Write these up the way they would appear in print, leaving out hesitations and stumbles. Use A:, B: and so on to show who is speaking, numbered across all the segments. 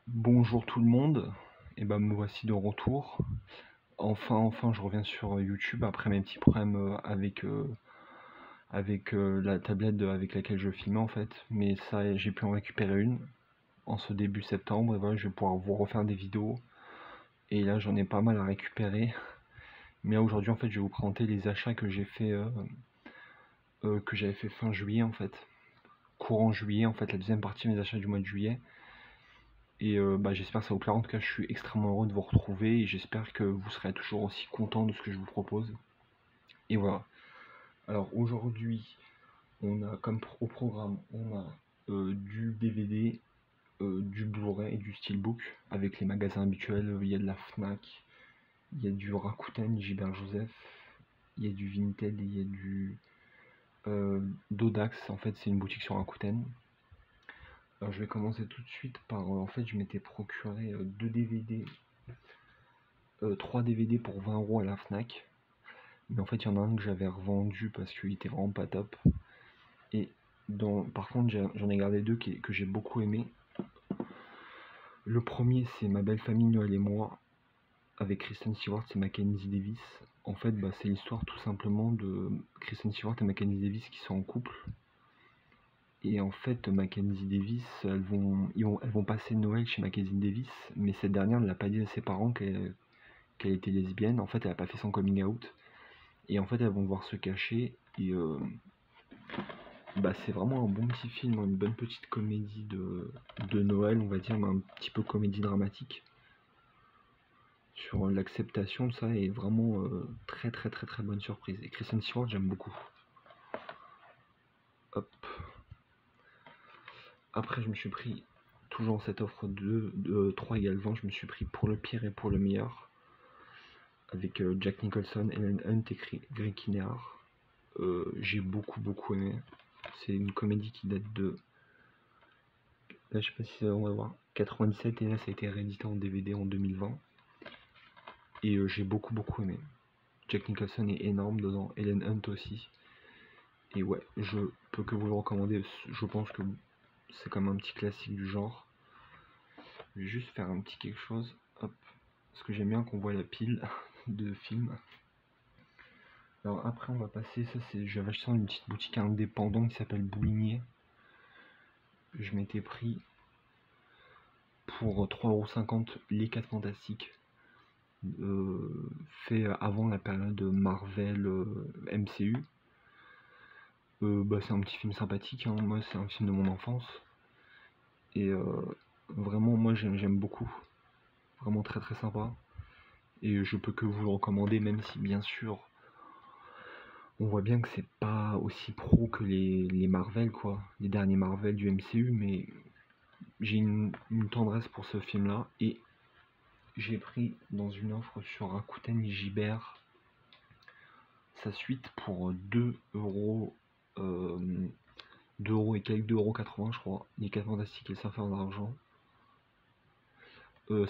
A: Bonjour tout le monde, et ben me voici de retour. Enfin, je reviens sur YouTube après mes petits problèmes avec la tablette avec laquelle je filmais en fait. Mais ça, j'ai pu en récupérer une en ce début septembre, et voilà, je vais pouvoir vous refaire des vidéos. Et là, j'en ai pas mal à récupérer. Mais là, aujourd'hui, en fait, je vais vous présenter les achats que j'avais fait fin juillet en fait. Courant juillet, en fait, la deuxième partie de mes achats du mois de juillet. Et j'espère que ça vous plaira. En tout cas, je suis extrêmement heureux de vous retrouver et j'espère que vous serez toujours aussi content de ce que je vous propose. Et voilà. Alors aujourd'hui, on a comme au programme, on a du DVD, du Blu-ray et du Steelbook avec les magasins habituels. Il y a de la Fnac, il y a du Rakuten, Gilbert Joseph, il y a du Vinted, il y a du Dodax. En fait, c'est une boutique sur Rakuten. Alors je vais commencer tout de suite par, en fait, je m'étais procuré 2 DVD 3 DVD pour 20 € à la Fnac. Mais en fait, il y en a un que j'avais revendu parce qu'il était vraiment pas top. Et par contre, j'en ai gardé deux que j'ai beaucoup aimé. Le premier, c'est Ma belle famille, Noël et moi, avec Kristen Stewart et Mackenzie Davis. En fait, c'est l'histoire tout simplement de Kristen Stewart et Mackenzie Davis qui sont en couple. Et en fait, Mackenzie Davis, elles vont passer Noël chez Mackenzie Davis, mais cette dernière ne l'a pas dit à ses parents qu'elle était lesbienne. En fait, elle n'a pas fait son coming out. Et en fait, elles vont devoir se cacher. Et c'est vraiment un bon petit film, une bonne petite comédie de Noël, on va dire, mais un petit peu comédie dramatique. Sur l'acceptation de ça, et vraiment très très très très bonne surprise. Et Kristen Stewart, j'aime beaucoup. Hop. Après, je me suis pris, toujours cette offre de 3 égale 20, je me suis pris Pour le pire et pour le meilleur. Avec Jack Nicholson, Ellen Hunt et Greg Kinnear. J'ai beaucoup aimé. C'est une comédie qui date de, là je sais pas si on va voir, 97, et là ça a été réédité en DVD en 2020. Et j'ai beaucoup aimé. Jack Nicholson est énorme dedans, Ellen Hunt aussi. Et ouais, je peux que vous le recommander. Je pense que c'est comme un petit classique du genre. Je vais juste faire un petit quelque chose. Hop. Parce que j'aime bien qu'on voit la pile de films. Alors après on va passer, ça c'est, j'avais acheté dans une petite boutique indépendante qui s'appelle Boulinier. Je m'étais pris pour 3,50 € les 4 Fantastiques. Fait avant la période Marvel MCU. C'est un petit film sympathique, hein. Moi c'est un film de mon enfance. Et vraiment moi j'aime beaucoup. Vraiment très très sympa. Et je peux que vous le recommander, même si bien sûr on voit bien que c'est pas aussi pro que les Marvel quoi. Les derniers Marvel du MCU, mais j'ai une tendresse pour ce film là. Et j'ai pris dans une offre sur Rakuten Gibert sa suite pour 2 €, 2 € et quelques, 2,80 € je crois, les 4 Fantastiques et le Surfeur d'argent.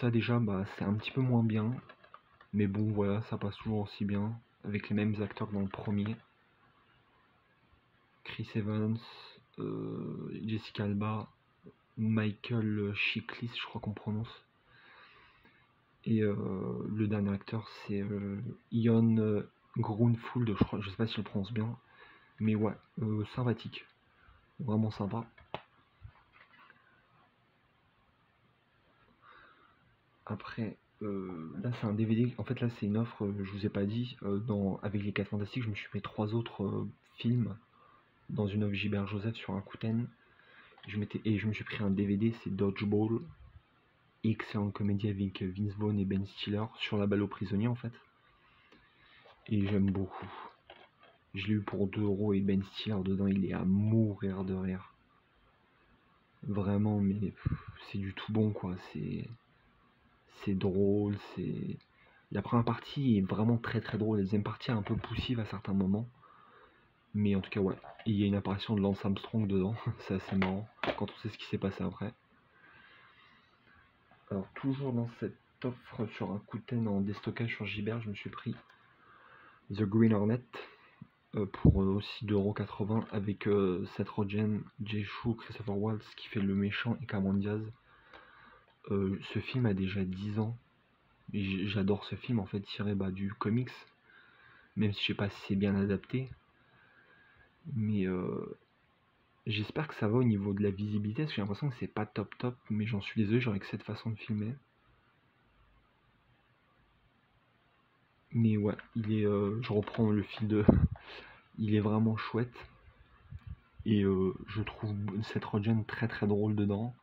A: Ça déjà, c'est un petit peu moins bien, mais bon voilà, ça passe toujours aussi bien, avec les mêmes acteurs que dans le premier. Chris Evans, Jessica Alba, Michael Chiklis, je crois qu'on prononce. Et le dernier acteur, c'est Ian Grunfeld, je sais pas si je le prononce bien, mais ouais, sympathique, vraiment sympa. Après, là c'est un DVD, en fait là c'est une offre, je vous ai pas dit, avec les 4 Fantastiques, je me suis fait 3 autres films dans une offre Gilbert Joseph sur Rakuten. Et je me suis pris un DVD, c'est Dodgeball, excellente comédie avec Vince Vaughn et Ben Stiller, sur la balle aux prisonniers en fait. Et j'aime beaucoup. Je l'ai eu pour 2 € et Ben Stiller dedans, il est à mourir de rire. Vraiment, mais c'est du tout bon quoi, c'est drôle, c'est... La première partie est vraiment très très drôle, la deuxième partie est un peu poussive à certains moments. Mais en tout cas, ouais. Et il y a une apparition de Lance Armstrong dedans, c'est assez marrant quand on sait ce qui s'est passé après. Alors, toujours dans cette offre sur un Rakuten en déstockage sur Gibert, je me suis pris The Green Hornet pour aussi 2,80 € avec Seth Rogen, Jay Chou, Christopher Waltz qui fait le méchant et Cameron Diaz. Ce film a déjà 10 ans. Et j'adore ce film en fait tiré du comics, même si je sais pas si c'est bien adapté. Mais j'espère que ça va au niveau de la visibilité, parce que j'ai l'impression que c'est pas top top, mais j'en suis désolé, j'aurais que cette façon de filmer. Mais ouais, je reprends le fil de... Il est vraiment chouette. Et je trouve Seth Rogen très très drôle dedans.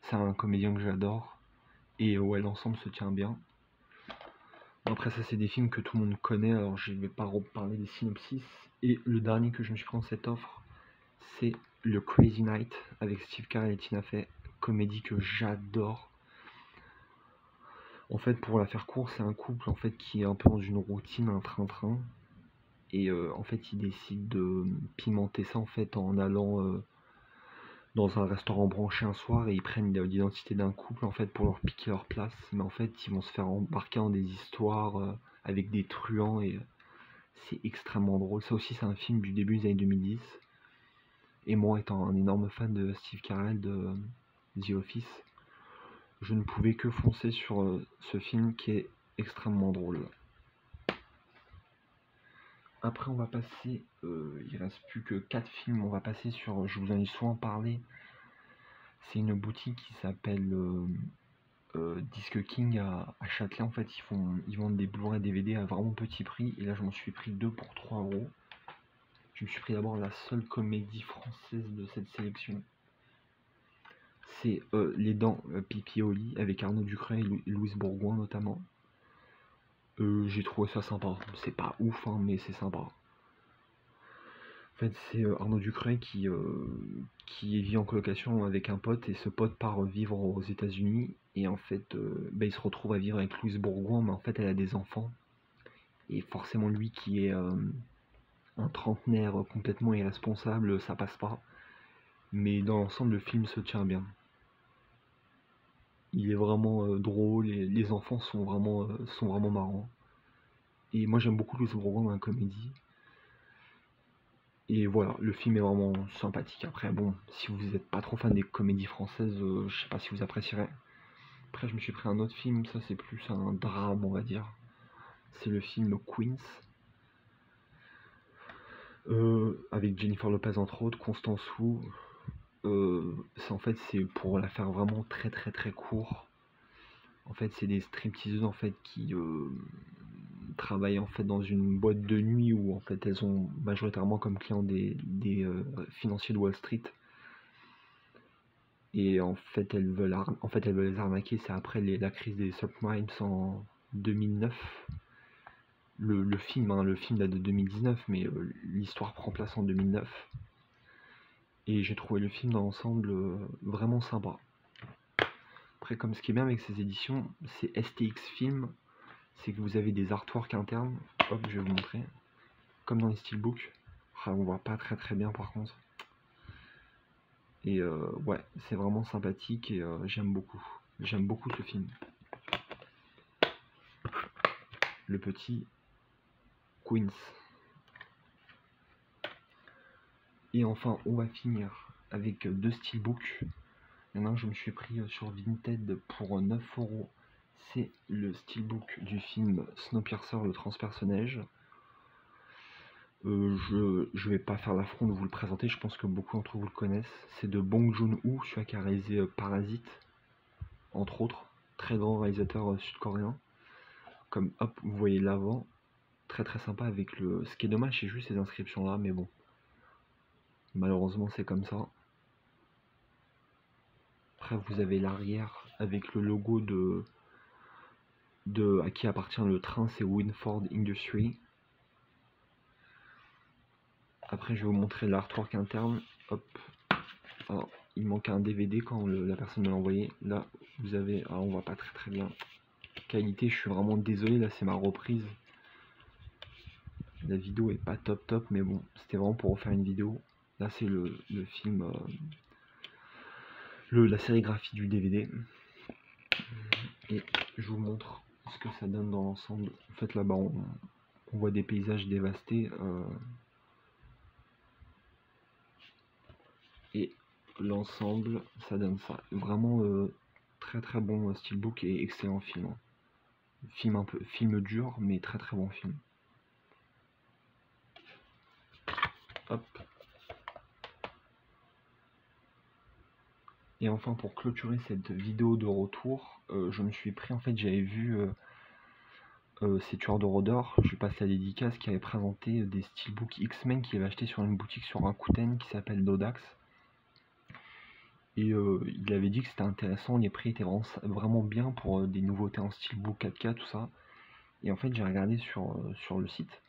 A: C'est un comédien que j'adore. Et ouais, l'ensemble se tient bien. Après ça, c'est des films que tout le monde connaît, alors je vais pas reparler des synopsis. Et le dernier que je me suis pris dans cette offre, c'est le Crazy Night avec Steve Carell et Tina Fey. Comédie que j'adore. En fait, pour la faire court, c'est un couple en fait qui est un peu dans une routine, un train-train. Et en fait, ils décident de pimenter ça en fait en allant dans un restaurant branché un soir et ils prennent l'identité d'un couple en fait pour leur piquer leur place. Mais en fait, ils vont se faire embarquer dans des histoires avec des truands et c'est extrêmement drôle. Ça aussi, c'est un film du début des années 2010. Et moi, étant un énorme fan de Steve Carell de The Office, je ne pouvais que foncer sur ce film qui est extrêmement drôle. Après, on va passer, il reste plus que 4 films, on va passer sur, je vous en ai souvent parlé, c'est une boutique qui s'appelle Disque King à Châtelet. En fait, ils vendent des Blu-ray DVD à vraiment petit prix, et là je m'en suis pris 2 pour 3 euros. Je me suis pris d'abord la seule comédie française de cette sélection. C'est Les Dents Pipi au lit avec Arnaud Ducret et Louise Bourgoin notamment. J'ai trouvé ça sympa. C'est pas ouf, hein, mais c'est sympa. En fait, c'est Arnaud Ducret qui vit en colocation avec un pote et ce pote part vivre aux États-Unis et en fait, il se retrouve à vivre avec Louise Bourgoin, mais en fait, elle a des enfants et forcément lui qui est un trentenaire complètement irresponsable, ça passe pas. Mais dans l'ensemble, le film se tient bien. Il est vraiment drôle et les enfants sont vraiment marrants. Et moi j'aime beaucoup Louise Bourgoin dans la comédie. Et voilà, le film est vraiment sympathique. Après, bon, si vous n'êtes pas trop fan des comédies françaises, je sais pas si vous apprécierez. Après, je me suis pris un autre film, ça c'est plus un drame, on va dire. C'est le film Queens, avec Jennifer Lopez entre autres, Constance Wu. En fait, c'est pour la faire vraiment très très très court. En fait, c'est des stripteaseuses en fait qui travaillent en fait dans une boîte de nuit où en fait elles ont majoritairement comme clients des financiers de Wall Street. Et en fait elles veulent les arnaquer. C'est après la crise des subprimes en 2009. Le film date de 2019, mais l'histoire prend place en 2009. Et j'ai trouvé le film dans l'ensemble vraiment sympa. Après, comme ce qui est bien avec ces éditions, c'est STX Film, c'est que vous avez des artworks internes. Hop, je vais vous montrer. Comme dans les steelbooks. Ah, on voit pas très très bien par contre. Et ouais, c'est vraiment sympathique et j'aime beaucoup. J'aime beaucoup ce film. Le petit Queens. Et enfin, on va finir avec 2 steelbooks. Il y en a un que je me suis pris sur Vinted pour 9 euros. C'est le steelbook du film Snowpiercer, le transpersonnage. Je vais pas faire l'affront de vous le présenter, je pense que beaucoup d'entre vous le connaissent. C'est de Bong Joon-ho, celui qui a réalisé Parasite, entre autres. Très grand réalisateur sud-coréen. Comme hop, vous voyez l'avant. Très très sympa avec le... Ce qui est dommage, c'est juste ces inscriptions là, mais bon. Malheureusement, c'est comme ça. Après, vous avez l'arrière avec le logo à qui appartient le train, c'est Winford Industries. Après, je vais vous montrer l'artwork interne. Hop. Alors, il manque un DVD quand la personne me l'a envoyé. Là, vous avez... Alors, on voit pas très très bien. Qualité, je suis vraiment désolé. Là, c'est ma reprise. La vidéo est pas top top, mais bon, c'était vraiment pour refaire une vidéo. Là, c'est le film... la sérigraphie du DVD. Et je vous montre ce que ça donne dans l'ensemble. En fait, là-bas, on voit des paysages dévastés. Et l'ensemble, ça donne ça. Vraiment très très bon steelbook et excellent film. Film dur, mais très très bon film. Hop. Et enfin, pour clôturer cette vidéo de retour, je me suis pris, en fait, j'avais vu ces tueurs de rôdeurs, je passe la dédicace, qui avait présenté des steelbooks X-Men qu'il avait acheté sur une boutique sur Rakuten qui s'appelle Dodax. Et il avait dit que c'était intéressant, les prix étaient vraiment bien pour des nouveautés en steelbook 4K, tout ça. Et en fait, j'ai regardé sur le site,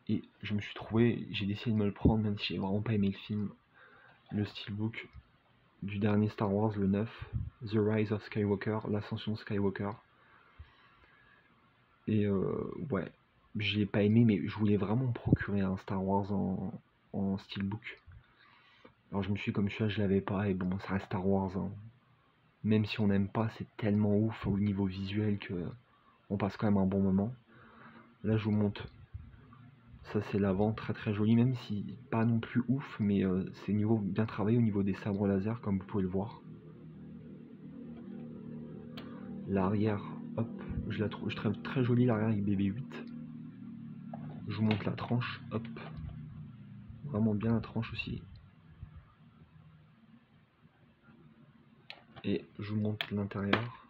A: et je me suis trouvé, j'ai décidé de me le prendre, même si j'ai vraiment pas aimé le film, le steelbook du dernier Star Wars, le 9, The Rise of Skywalker, l'ascension de Skywalker. Et ouais, je l'ai pas aimé, mais je voulais vraiment me procurer un Star Wars en steelbook. Alors je me suis dit, comme celui-là, je l'avais pas, et bon, ça reste Star Wars, hein. Même si on n'aime pas, c'est tellement ouf au niveau visuel que on passe quand même un bon moment. Là, je vous montre. Ça, c'est l'avant, très très joli, même si pas non plus ouf, mais c'est bien travaillé au niveau des sabres laser, comme vous pouvez le voir. L'arrière, hop, je trouve très jolie, l'arrière avec BB-8. Je vous montre la tranche, hop. Vraiment bien la tranche aussi. Et je vous montre l'intérieur.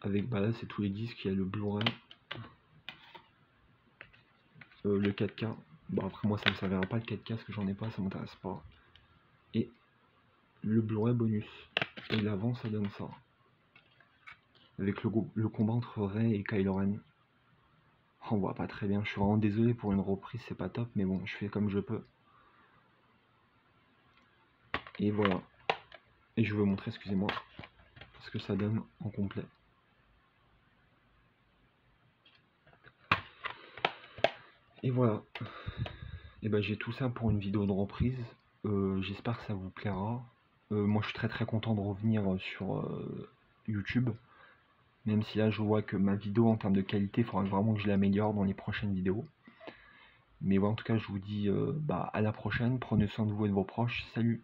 A: Avec, bah là, c'est tous les disques, il y a le Blu-ray. Le 4K. Bon, après, moi, ça me servira pas le 4K, parce que j'en ai pas, ça m'intéresse pas. Et le Blu-ray bonus. Et l'avant, ça donne ça. Avec le combat entre Rey et Kylo Ren. On voit pas très bien, je suis vraiment désolé pour une reprise, c'est pas top, mais bon, je fais comme je peux. Et voilà. Et je vais vous montrer, excusez-moi, ce que ça donne en complet. Et voilà. Et ben j'ai tout ça pour une vidéo de reprise. J'espère que ça vous plaira. Moi je suis très très content de revenir sur YouTube. Même si là je vois que ma vidéo en termes de qualité, il faudra vraiment que je l'améliore dans les prochaines vidéos. Mais ouais, en tout cas je vous dis à la prochaine. Prenez soin de vous et de vos proches. Salut!